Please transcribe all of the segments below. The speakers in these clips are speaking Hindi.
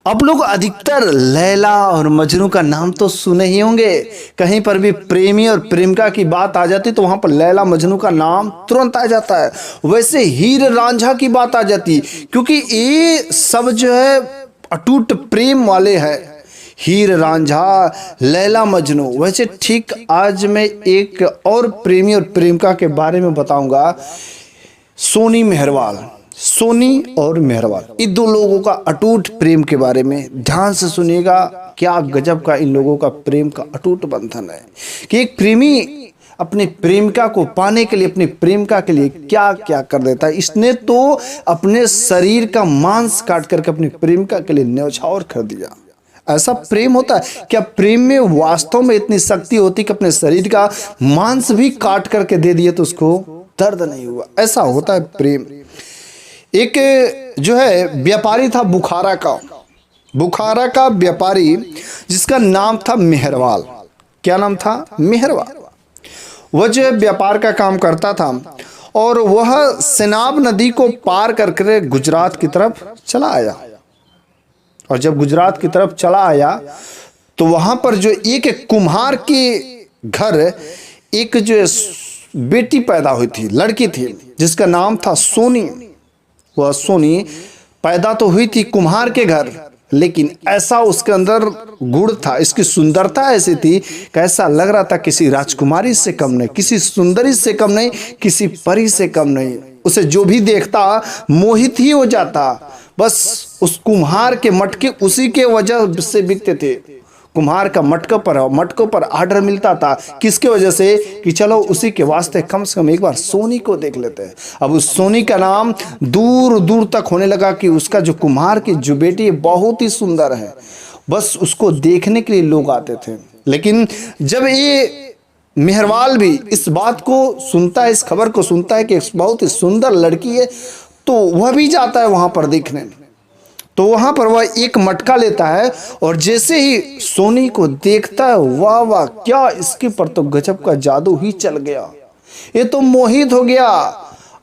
आप लोग अधिकतर लैला और मजनू का नाम तो सुने ही होंगे। कहीं पर भी प्रेमी और प्रेमिका की बात आ जाती तो वहां पर लैला मजनू का नाम तुरंत आ जाता है। वैसे हीर रांझा की बात आ जाती क्योंकि ये सब जो है अटूट प्रेम वाले हैं। हीर रांझा, लैला मजनू। वैसे ठीक आज मैं एक और प्रेमी और प्रेमिका के बारे में बताऊंगा, सोनी मेहरवाल। सोनी और मेहरवाल, इन दो लोगों का अटूट प्रेम के बारे में ध्यान से सुनिएगा। क्या गजब का इन लोगों का प्रेम का अटूट बंधन है कि एक प्रेमी अपनी प्रेमिका को पाने के लिए, अपनी प्रेमिका के लिए क्या क्या कर देता है। इसने तो अपने शरीर का मांस काट करके अपनी प्रेमिका के लिए न्यौछावर कर दिया। ऐसा प्रेम होता है क्या? प्रेम में वास्तव में इतनी शक्ति होती कि अपने शरीर का मांस भी काट करके दे दिए तो उसको दर्द नहीं हुआ। ऐसा होता है प्रेम। एक जो है व्यापारी था बुखारा का व्यापारी, जिसका नाम था मेहरवाल। क्या नाम था? मेहरवाल। वह जो व्यापार का काम करता था और वह सेनाब नदी को पार करके गुजरात की तरफ चला आया। और जब गुजरात की तरफ चला आया तो वहां पर जो एक कुम्हार के घर एक जो बेटी पैदा हुई थी, लड़की थी, जिसका नाम था सोनी। वह सोनी पैदा तो हुई थी कुम्हार के घर, लेकिन ऐसा उसके अंदर गुण था, इसकी सुंदरता ऐसी थी कि ऐसा लग रहा था किसी राजकुमारी से कम नहीं, किसी सुंदरी से कम नहीं, किसी परी से कम नहीं। उसे जो भी देखता मोहित ही हो जाता। बस उस कुम्हार के मटके उसी के वजह से बिकते थे। कुम्हार का मटकों पर आर्डर मिलता था। किसके वजह से? कि चलो उसी के वास्ते कम से कम एक बार सोनी को देख लेते हैं। अब उस सोनी का नाम दूर दूर तक होने लगा कि उसका जो कुम्हार की जो बेटी है बहुत ही सुंदर है। बस उसको देखने के लिए लोग आते थे। लेकिन जब ये मेहरवाल भी इस बात को सुनता है, इस खबर को सुनता है कि बहुत ही सुंदर लड़की है, तो वह भी जाता है वहां पर देखने। तो वहां पर वह एक मटका लेता है और जैसे ही सोनी को देखता है, वाह वाह, क्या इसके पर तो गजब का जादू ही चल गया। ये तो मोहित हो गया।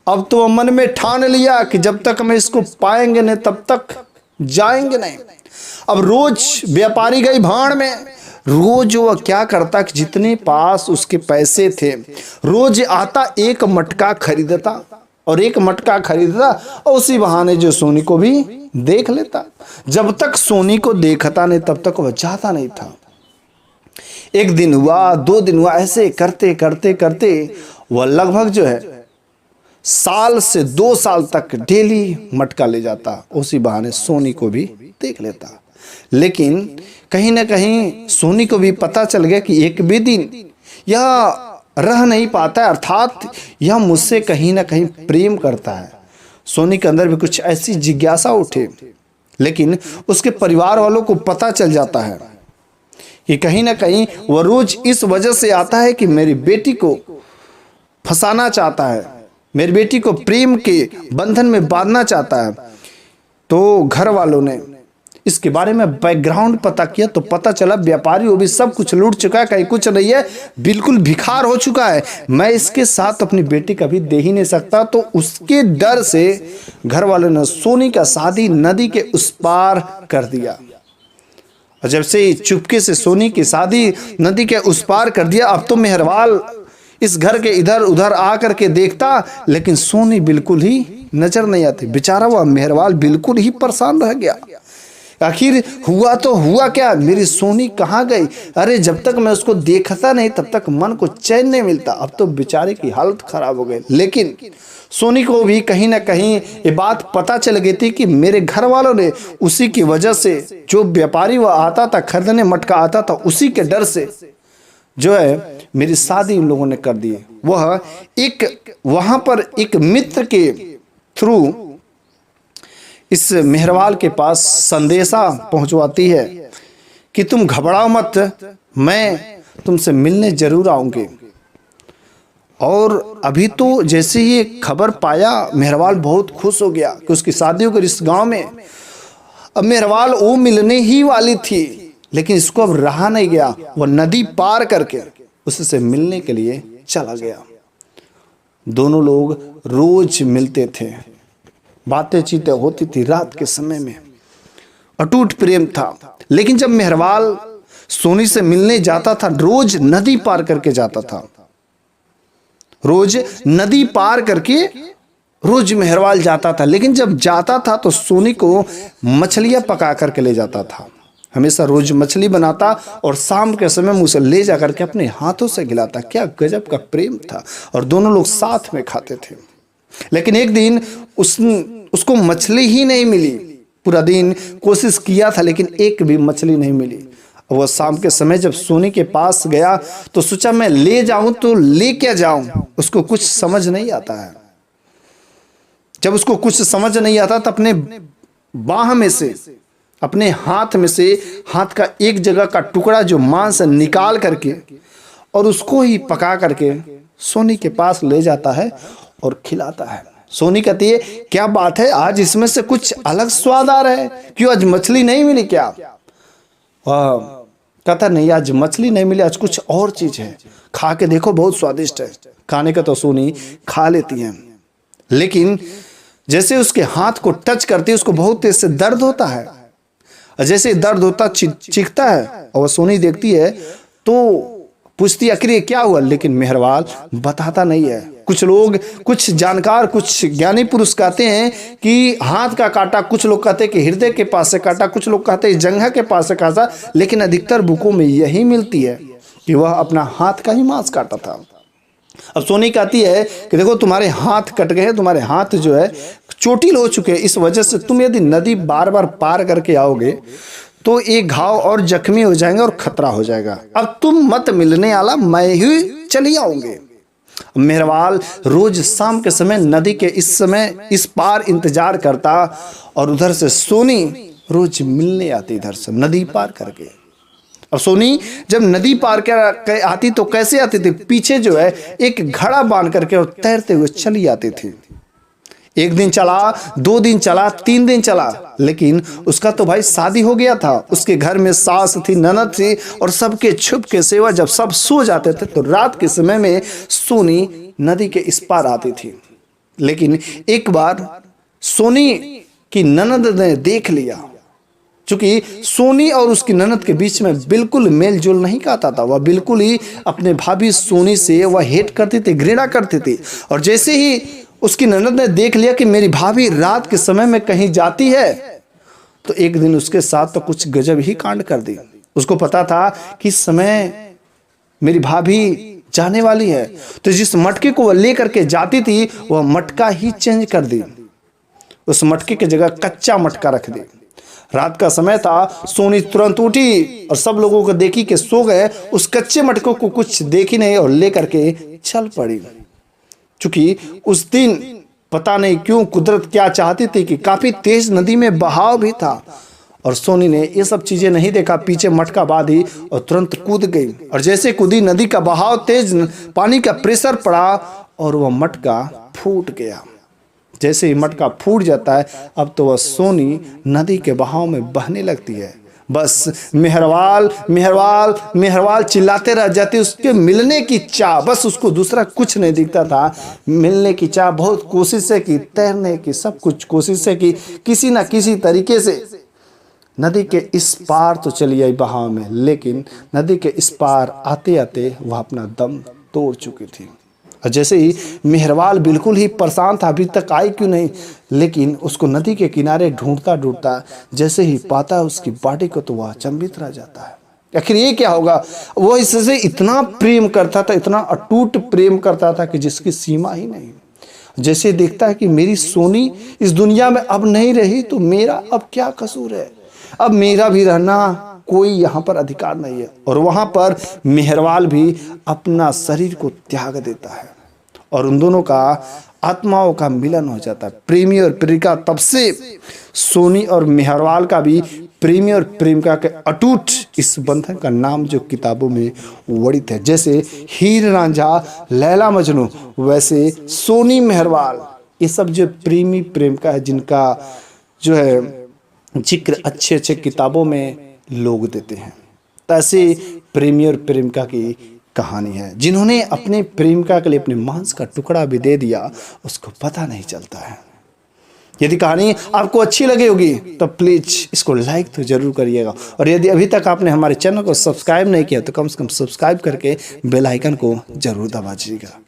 अब तो मन में ठान लिया कि जब तक हम इसको पाएंगे नहीं तब तक जाएंगे नहीं। अब रोज व्यापारी गई भाड़ में, रोज वह क्या करता कि जितने पास उसके पैसे थे रोज आता एक मटका खरीदता और एक मटका खरीदता और उसी बहाने जो सोनी को भी देख लेता। जब तक सोनी को देखता नहीं तब तक वह जाता नहीं था। एक दिन हुआ, 2 दिन हुआ, ऐसे करते करते करते वह लगभग जो है साल से 2 साल तक डेली मटका ले जाता, उसी बहाने सोनी को भी देख लेता। लेकिन कहीं ना कहीं सोनी को भी पता चल गया कि एक भी दिन यह रह नहीं पाता है, अर्थात यह मुझसे कहीं ना कहीं प्रेम करता है। सोनी के अंदर भी कुछ ऐसी जिज्ञासा उठे। लेकिन उसके परिवार वालों को पता चल जाता है कि कहीं ना कहीं वह रोज इस वजह से आता है कि मेरी बेटी को फंसाना चाहता है, मेरी बेटी को प्रेम के बंधन में बांधना चाहता है। तो घर वालों ने इसके बारे में बैकग्राउंड पता किया तो पता चला व्यापारी वो भी सब कुछ लूट चुका है, कहीं कुछ नहीं है, बिल्कुल भिखार हो चुका है। मैं इसके साथ अपनी बेटी कभी दे ही नहीं सकता। तो उसके डर से घर वालों ने सोनी का शादी नदी के उस पार कर दिया। और जब से चुपके से सोनी की शादी नदी के उस पार कर दिया, अब तो मेहरवाल इस घर के इधर उधर आकर के देखता, लेकिन सोनी बिल्कुल ही नजर नहीं आती। बेचारा वह मेहरवाल बिल्कुल ही परेशान रह गया। आखिर हुआ तो हुआ क्या, मेरी सोनी कहाँ गई? अरे जब तक मैं उसको देखता नहीं तब तक मन को चैन नहीं मिलता। अब तो बेचारे की हालत खराब हो गई। लेकिन सोनी को भी कहीं ना कहीं ये बात पता चल गई थी कि मेरे घर वालों ने उसी की वजह से, जो व्यापारी वह आता था खरीदने मटका आता था, उसी के डर से जो है मेरी शादी उन लोगों ने कर दी। वह एक वहां पर एक मित्र के थ्रू इस मेहरवाल के पास संदेशा पहुंचवाती है कि तुम घबराओ मत, मैं तुमसे मिलने जरूर आऊंगी। और अभी तो जैसे ही खबर पाया मेहरवाल बहुत खुश हो गया कि उसकी शादी हो गई इस गांव में। अब मेहरवाल वो मिलने ही वाली थी, लेकिन इसको अब रहा नहीं गया। वह नदी पार करके उससे मिलने के लिए चला गया। दोनों लोग रोज मिलते थे, बातें चीतें होती थी रात के समय में। अटूट प्रेम था। लेकिन जब मेहरवाल सोनी से मिलने जाता था, रोज नदी पार करके जाता था, रोज नदी पार करके रोज मेहरवाल जाता था। लेकिन जब जाता था तो सोनी को मछलियां पका करके ले जाता था। हमेशा रोज मछली बनाता और शाम के समय मुंह से ले जा करके अपने हाथों से खिलाता। क्या गजब का प्रेम था, और दोनों लोग साथ में खाते थे। लेकिन एक दिन उसको मछली ही नहीं मिली। पूरा दिन कोशिश किया था लेकिन एक भी मछली नहीं मिली। वह शाम के समय जब सोनी के पास गया तो सोचा मैं ले जाऊं तो ले क्या जाऊं। उसको कुछ समझ नहीं आता है। जब उसको कुछ समझ नहीं आता तो अपने बाह में से, अपने हाथ में से, हाथ का एक जगह का टुकड़ा जो मांस निकाल करके और उसको ही पका करके सोनी के पास ले जाता है और खिलाता है। सोनी कहती है क्या बात है, आज इसमें से कुछ अलग स्वाद आ रहा है, क्यों आज मछली नहीं मिली क्या? कहता नहीं, आज मछली नहीं मिली, आज कुछ और चीज है, खा के देखो बहुत स्वादिष्ट है। खाने का तो सोनी खा लेती है, लेकिन जैसे उसके हाथ को टच करती है उसको बहुत तेज से दर्द होता है। जैसे दर्द होता चीखता है और वह सोनी देखती है तो पूछती आखिर ये क्या हुआ, लेकिन मेहरवाल बताता नहीं है। कुछ लोग, कुछ जानकार, कुछ ज्ञानी पुरुष कहते हैं कि हाथ का काटा, कुछ लोग कहते हैं कि हृदय के पास से काटा, कुछ लोग कहते हैं जंघा के पास से काटा, लेकिन अधिकतर बुकों में यही मिलती है कि वह अपना हाथ का ही मांस काटा था। अब सोनी कहती है कि देखो तुम्हारे हाथ कट गए हैं, तुम्हारे हाथ जो है चोटिल हो चुके हैं, इस वजह से तुम यदि नदी बार बार पार करके आओगे तो एक घाव और जख्मी हो जाएंगे और खतरा हो जाएगा। अब तुम मत मिलने आला, मैं ही चली आऊंगे। मेहरवाल रोज शाम के समय नदी के इस पार इंतजार करता और उधर से सोनी रोज मिलने आती, इधर से नदी पार करके। अब सोनी जब नदी पार कर आती तो कैसे आती थी? पीछे जो है एक घड़ा बांध करके और तैरते हुए चली आती थी। एक दिन चला, 2 दिन चला, 3 दिन चला, लेकिन उसका तो भाई शादी हो गया था। उसके घर में सास थी, ननद थी और सबके छुप के सेवा। जब सब सो जाते थे तो रात के समय में सोनी नदी के इस पार आती थी। लेकिन एक बार सोनी की ननद ने देख लिया। चूंकि सोनी और उसकी ननद के बीच में बिल्कुल मेल जोल नहीं खाता था। वह बिल्कुल ही अपने भाभी सोनी से वह हेट करती थी, घृणा करती थी। और जैसे ही उसकी ननद ने देख लिया कि मेरी भाभी रात के समय में कहीं जाती है, तो एक दिन उसके साथ तो कुछ गजब ही कांड कर दी। उसको पता था कि इस समय मेरी भाभी जाने वाली है, तो जिस मटके को वह लेकर के जाती थी वह मटका ही चेंज कर दी। उस मटके की जगह कच्चा मटका रख दी। रात का समय था, सोनी तुरंत उठी और सब लोगों को देखी कि सो गए। उस कच्चे मटके को कुछ देखी नहीं और लेकर के चल पड़ी। चूंकि उस दिन पता नहीं क्यों कुदरत क्या चाहती थी कि काफी तेज नदी में बहाव भी था, और सोनी ने ये सब चीजें नहीं देखा, पीछे मटका बांधी और तुरंत कूद गई। और जैसे कूदी, नदी का बहाव तेज, पानी का प्रेशर पड़ा और वह मटका फूट गया। जैसे ही मटका फूट जाता है, अब तो वह सोनी नदी के बहाव में बहने लगती है। बस मेहरवाल मेहरवाल मेहरवाल चिल्लाते रह जाते। उसके मिलने की चाह, बस उसको दूसरा कुछ नहीं दिखता था। मिलने की चाह, बहुत कोशिशें की, तैरने की, सब कुछ कोशिशें की, किसी ना किसी तरीके से नदी के इस पार तो चली आई बहाव में, लेकिन नदी के इस पार आते आते वह अपना दम तोड़ चुकी थी। और जैसे ही मेहरवाल बिल्कुल ही परेशान था, अभी तक आई क्यों नहीं, लेकिन उसको नदी के किनारे ढूंढता ढूंढता जैसे ही पाता उसकी बॉडी को, तो वह अचंभित रह जाता है। आखिर ये क्या होगा? वो इससे इतना प्रेम करता था, इतना अटूट प्रेम करता था कि जिसकी सीमा ही नहीं। जैसे देखता है कि मेरी सोनी इस दुनिया में अब नहीं रही, तो मेरा अब क्या कसूर है? अब मेरा भी रहना कोई यहाँ पर अधिकार नहीं है। और वहाँ पर मेहरवाल भी अपना शरीर को त्याग देता है और उन दोनों का आत्माओं का मिलन हो जाता है। प्रेमी और प्रेमिका, तब से सोनी और मेहरवाल का भी प्रेमी और प्रेमिका के अटूट इस बंधन का नाम जो किताबों में वर्णित है। जैसे हीर रांझा, लैला मजनू, वैसे सोनी मेहरवाल, ये सब जो प्रेमी प्रेमिका है, जिनका जो है जिक्र अच्छे अच्छे किताबों में लोग देते हैं। ऐसे प्रेमी और प्रेमिका की कहानी है, जिन्होंने अपने प्रेमिका के लिए अपने मांस का टुकड़ा भी दे दिया, उसको पता नहीं चलता है। यदि कहानी आपको अच्छी लगी होगी तो प्लीज़ इसको लाइक तो ज़रूर करिएगा, और यदि अभी तक आपने हमारे चैनल को सब्सक्राइब नहीं किया तो कम से कम सब्सक्राइब करके बेल आइकन को ज़रूर दबा दीजिएगा।